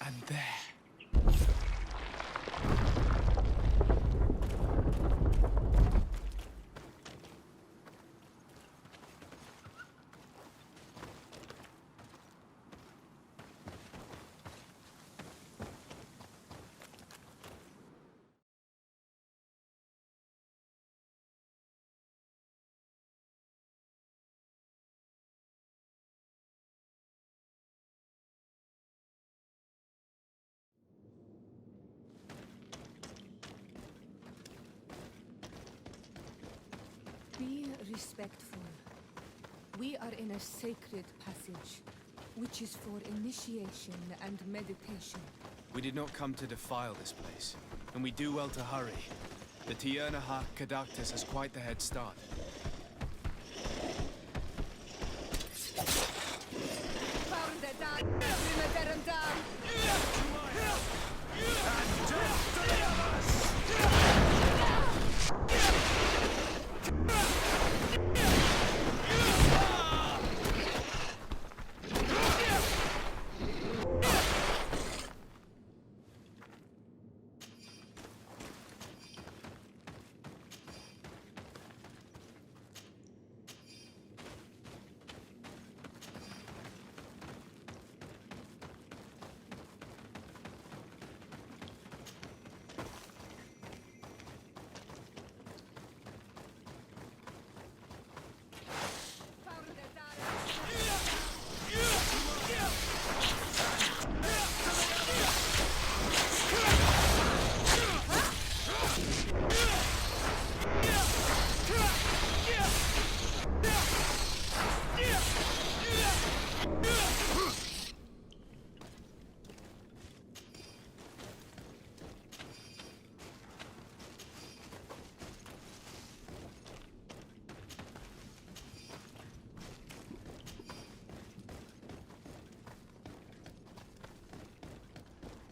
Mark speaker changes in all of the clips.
Speaker 1: And there.
Speaker 2: Be respectful. We are in a sacred passage, which is for initiation and meditation.
Speaker 1: We did not come to defile this place, and we do well to hurry. The Tierna Harh Cadachtas has quite the head start.
Speaker 2: Found the dark, Rimaterum down!
Speaker 1: And death to the others!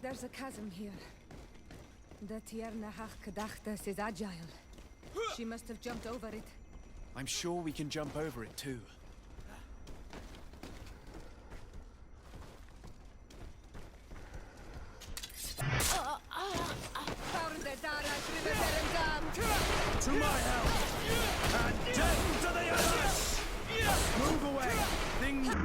Speaker 2: There's a chasm here. The Tierna Harh Cadachtas is agile. She must have jumped over it.
Speaker 1: I'm sure we can jump over it too. To my help! And death to the others! Move away! Things...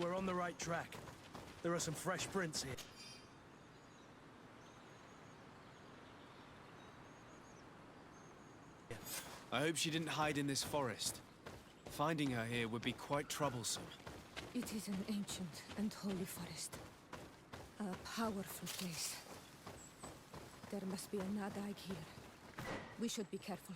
Speaker 3: We're on the right track. There are some fresh prints here.
Speaker 1: I hope she didn't hide in this forest. Finding her here would be quite troublesome.
Speaker 2: It is an ancient and holy forest. A powerful place. There must be a Nadaig here. We should be careful.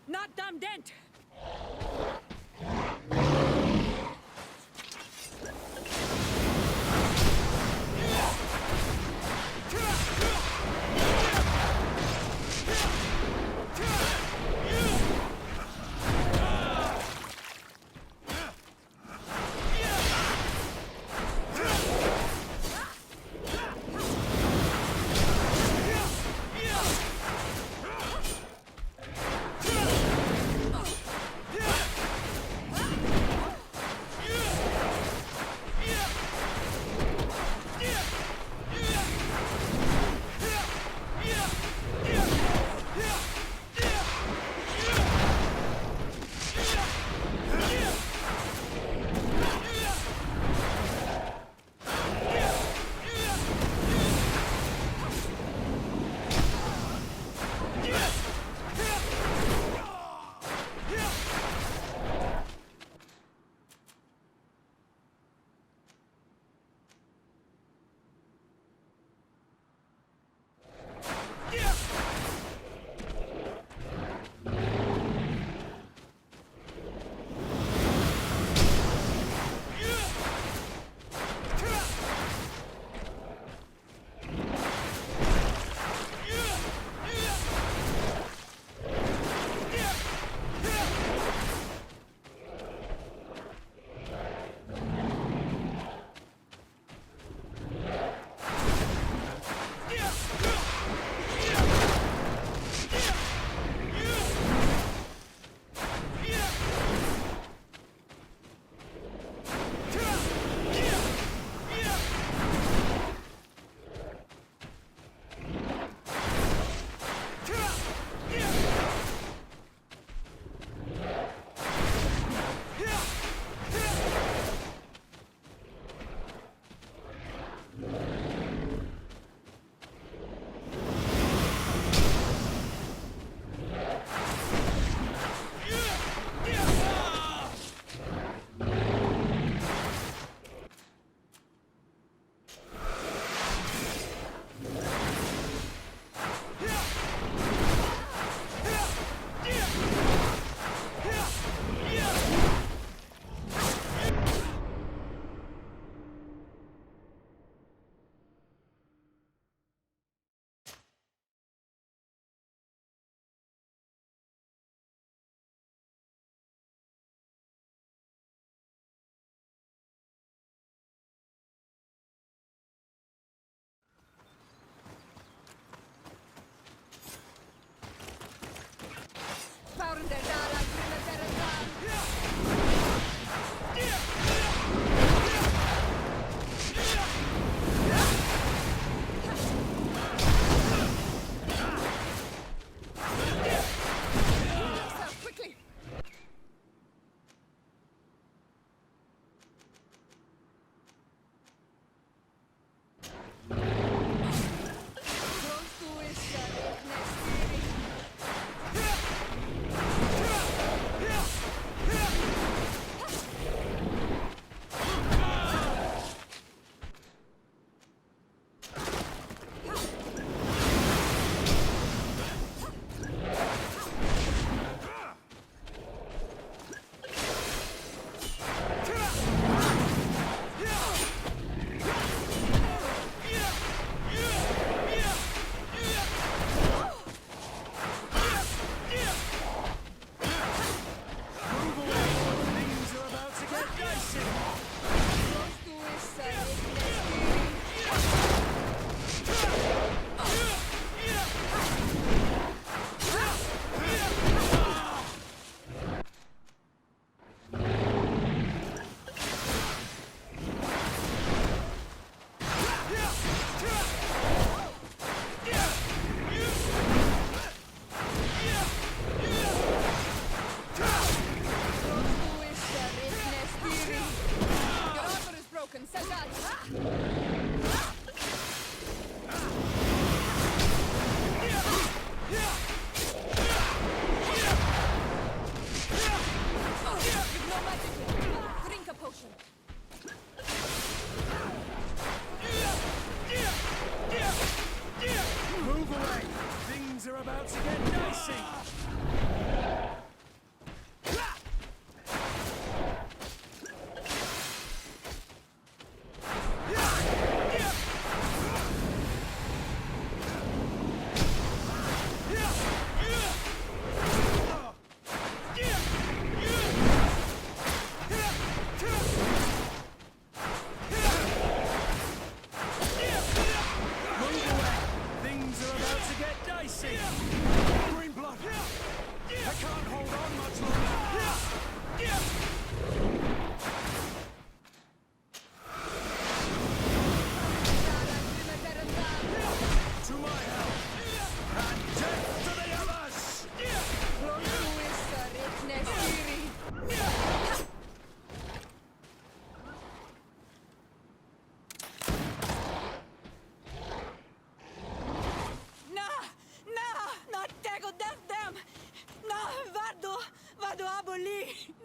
Speaker 2: Not damn dent!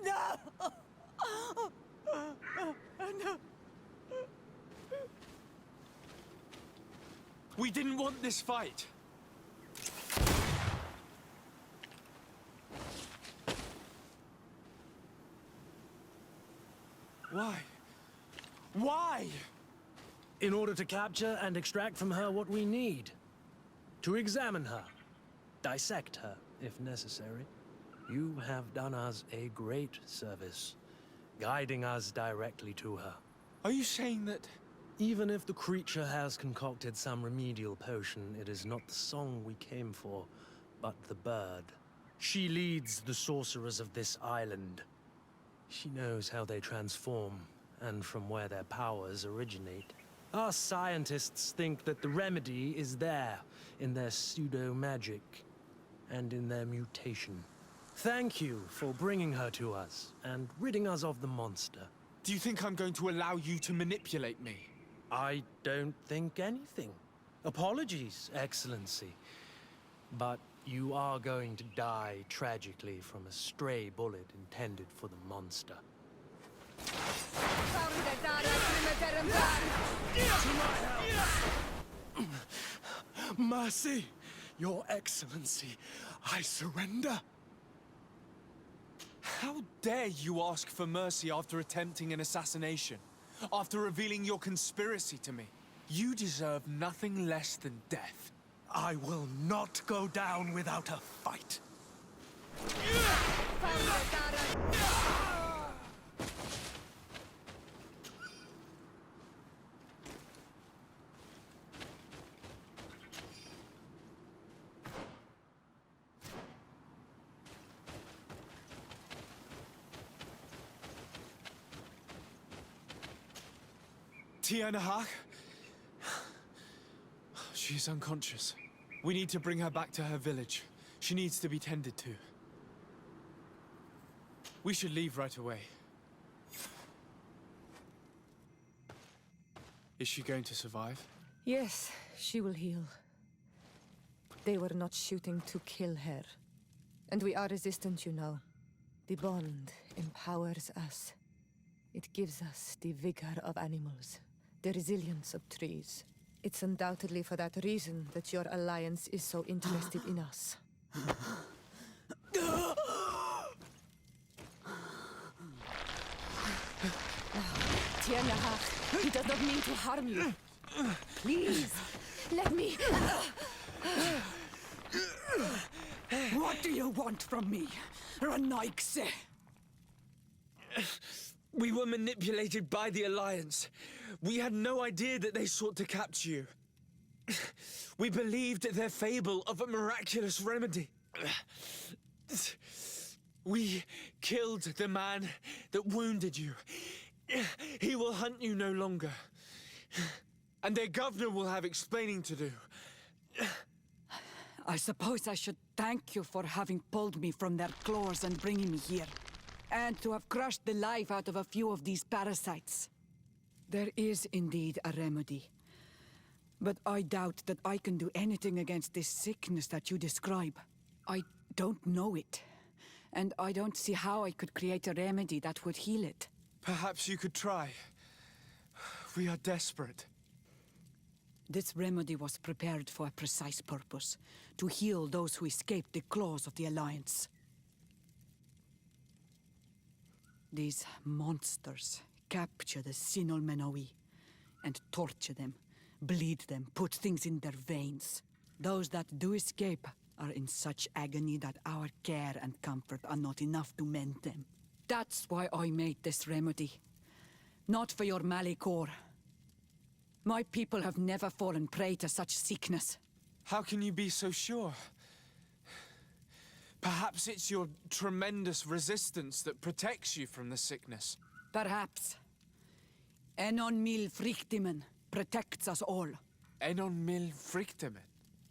Speaker 2: No! No!
Speaker 1: We didn't want this fight. Why? Why?
Speaker 3: In order to capture and extract from her what we need. To examine her. Dissect her, if necessary. You have done us a great service, guiding us directly to her.
Speaker 1: Are you saying that...
Speaker 3: Even if the creature has concocted some remedial potion, it is not the song we came for, but the bird. She leads the sorcerers of this island. She knows how they transform, and from where their powers originate. Our scientists think that the remedy is there, in their pseudo-magic, and in their mutation. Thank you for bringing her to us, and ridding us of the monster.
Speaker 1: Do you think I'm going to allow you to manipulate me?
Speaker 3: I don't think anything. Apologies, Excellency. But you are going to die tragically from a stray bullet intended for the monster. Mercy, Your Excellency, I surrender.
Speaker 1: How dare you ask for mercy after attempting an assassination? After revealing your conspiracy to me? You deserve nothing less than death.
Speaker 3: I will not go down without a fight.
Speaker 1: Tierna Harh? She is unconscious. We need to bring her back to her village. She needs to be tended to. We should leave right away. Is she going to survive?
Speaker 2: Yes, she will heal. They were not shooting to kill her. And we are resistant, you know. The bond empowers us. It gives us the vigor of animals, the resilience of trees. It's undoubtedly for that reason that your alliance is so interested in us. Tierna Harh, he does not mean to harm you. Please, let me...
Speaker 4: What do you want from me, Ranaikse?
Speaker 1: We were manipulated by the Alliance. We had no idea that they sought to capture you. We believed their fable of a miraculous remedy. We killed the man that wounded you. He will hunt you no longer. And their governor will have explaining to do.
Speaker 4: I suppose I should thank you for having pulled me from their claws and bringing me here. And to have crushed the life out of a few of these parasites. There is indeed a remedy. But I doubt that I can do anything against this sickness that you describe. I don't know it. And I don't see how I could create a remedy that would heal it.
Speaker 1: Perhaps you could try. We are desperate.
Speaker 4: This remedy was prepared for a precise purpose. To heal those who escaped the claws of the Alliance. These monsters capture the Sinol Menoi and torture them, bleed them, put things in their veins. Those that do escape are in such agony that our care and comfort are not enough to mend them. That's why I made this remedy. Not for your Malikor. My people have never fallen prey to such sickness.
Speaker 1: How can you be so sure? Perhaps it's your tremendous resistance that protects you from the sickness.
Speaker 4: Perhaps. Enon mil frictimen protects us all.
Speaker 1: Enon mil frictimen.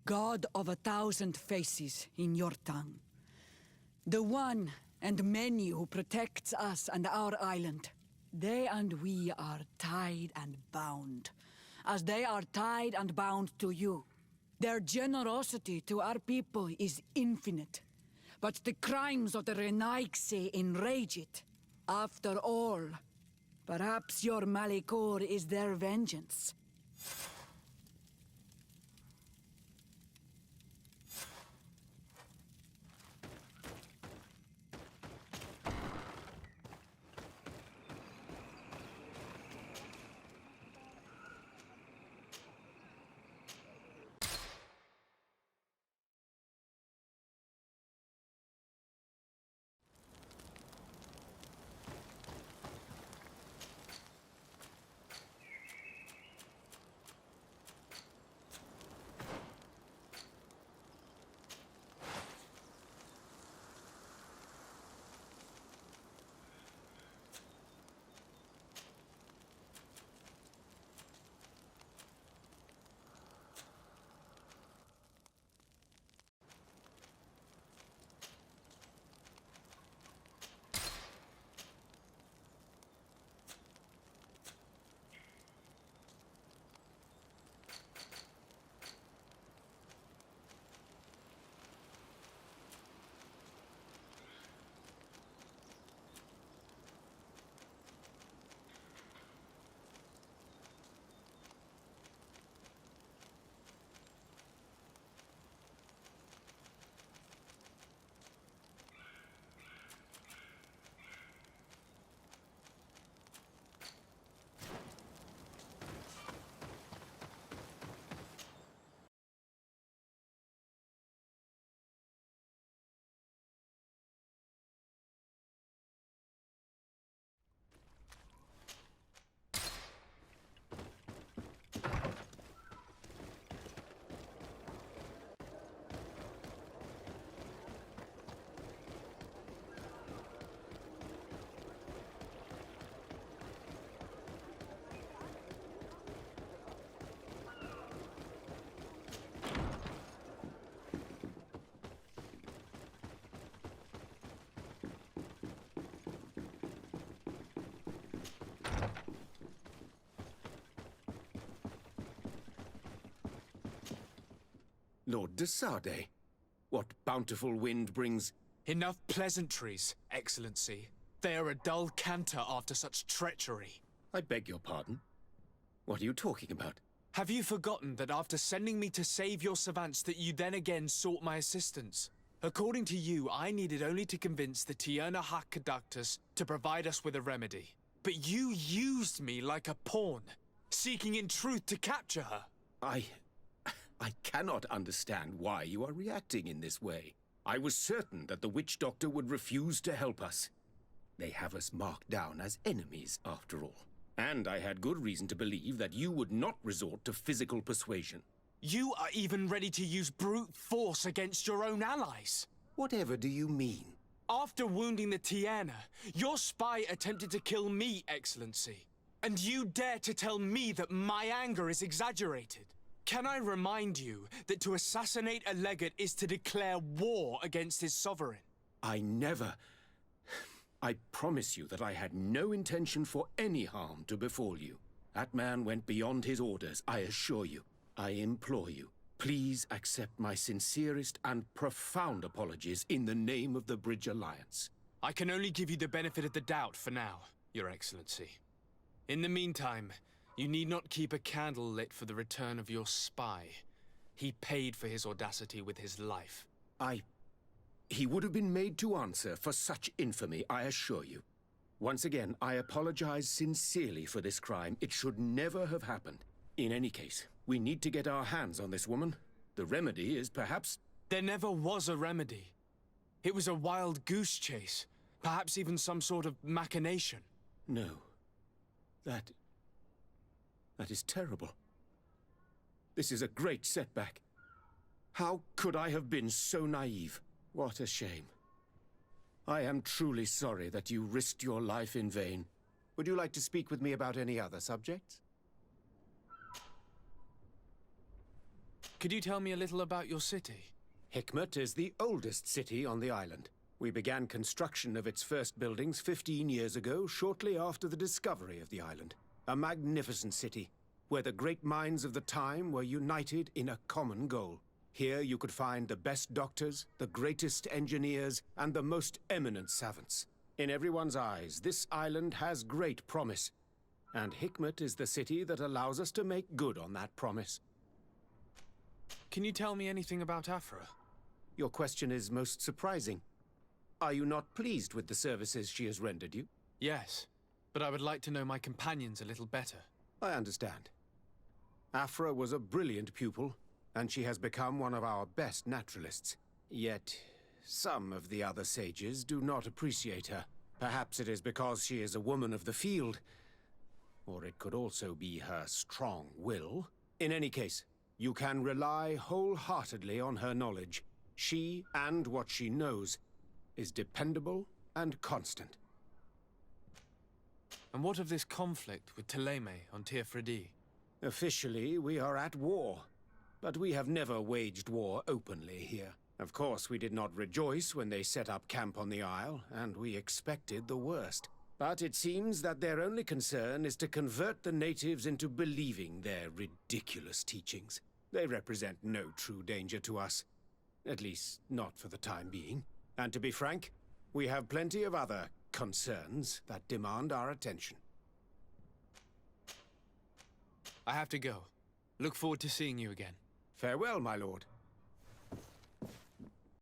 Speaker 4: God of 1,000 faces in your tongue. The one and many who protects us and our island. They and we are tied and bound, as they are tied and bound to you. Their generosity to our people is infinite. but the crimes of the Renaigse enrage it. After all, perhaps your Malikor is their vengeance.
Speaker 5: Lord de Sade, what bountiful wind brings...
Speaker 1: Enough pleasantries, Excellency. They are a dull canter after such treachery.
Speaker 5: I beg your pardon? What are you talking about?
Speaker 1: Have you forgotten that after sending me to save your savants that you then again sought my assistance? According to you, I needed only to convince the Tierna Harh Cadachtas to provide us with a remedy. But you used me like a pawn, seeking in truth to capture her.
Speaker 5: I cannot understand why you are reacting in this way. I was certain that the witch doctor would refuse to help us. They have us marked down as enemies, after all. And I had good reason to believe that you would not resort to physical persuasion.
Speaker 1: You are even ready to use brute force against your own allies.
Speaker 5: Whatever do you mean?
Speaker 1: After wounding the Tierna, your spy attempted to kill me, Excellency. And you dare to tell me that my anger is exaggerated. Can I remind you that to assassinate a legate is to declare war against his sovereign?
Speaker 5: I never... I promise you that I had no intention for any harm to befall you. That man went beyond his orders, I assure you. I implore you, please accept my sincerest and profound apologies in the name of the Bridge Alliance.
Speaker 1: I can only give you the benefit of the doubt for now, Your Excellency. In the meantime, you need not keep a candle lit for the return of your spy. He paid for his audacity with his life.
Speaker 5: He would have been made to answer for such infamy, I assure you. Once again, I apologize sincerely for this crime. It should never have happened. In any case, we need to get our hands on this woman. The remedy is perhaps...
Speaker 1: There never was a remedy. It was a wild goose chase. Perhaps even some sort of machination.
Speaker 5: No. That is terrible. This is a great setback. How could I have been so naive? What a shame. I am truly sorry that you risked your life in vain.
Speaker 6: Would you like to speak with me about any other subjects?
Speaker 1: Could you tell me a little about your city?
Speaker 6: Hikmet is the oldest city on the island. We began construction of its first buildings 15 years ago, shortly after the discovery of the island. A magnificent city, where the great minds of the time were united in a common goal. Here you could find the best doctors, the greatest engineers, and the most eminent savants. In everyone's eyes, this island has great promise. And Hikmet is the city that allows us to make good on that promise.
Speaker 1: Can you tell me anything about Afra?
Speaker 6: Your question is most surprising. Are you not pleased with the services she has rendered you?
Speaker 1: Yes, but I would like to know my companions a little better.
Speaker 6: I understand. Afra was a brilliant pupil, and she has become one of our best naturalists. Yet, some of the other sages do not appreciate her. Perhaps it is because she is a woman of the field, or it could also be her strong will. In any case, you can rely wholeheartedly on her knowledge. She, and what she knows, is dependable and constant.
Speaker 1: And what of this conflict with Thélème on Tierfredi?
Speaker 6: Officially, we are at war, but we have never waged war openly here. Of course, we did not rejoice when they set up camp on the Isle, and we expected the worst. But it seems that their only concern is to convert the natives into believing their ridiculous teachings. They represent no true danger to us. At least, not for the time being. And to be frank, we have plenty of other concerns that demand our attention.
Speaker 1: I have to go. Look forward to seeing you again.
Speaker 6: Farewell, my lord.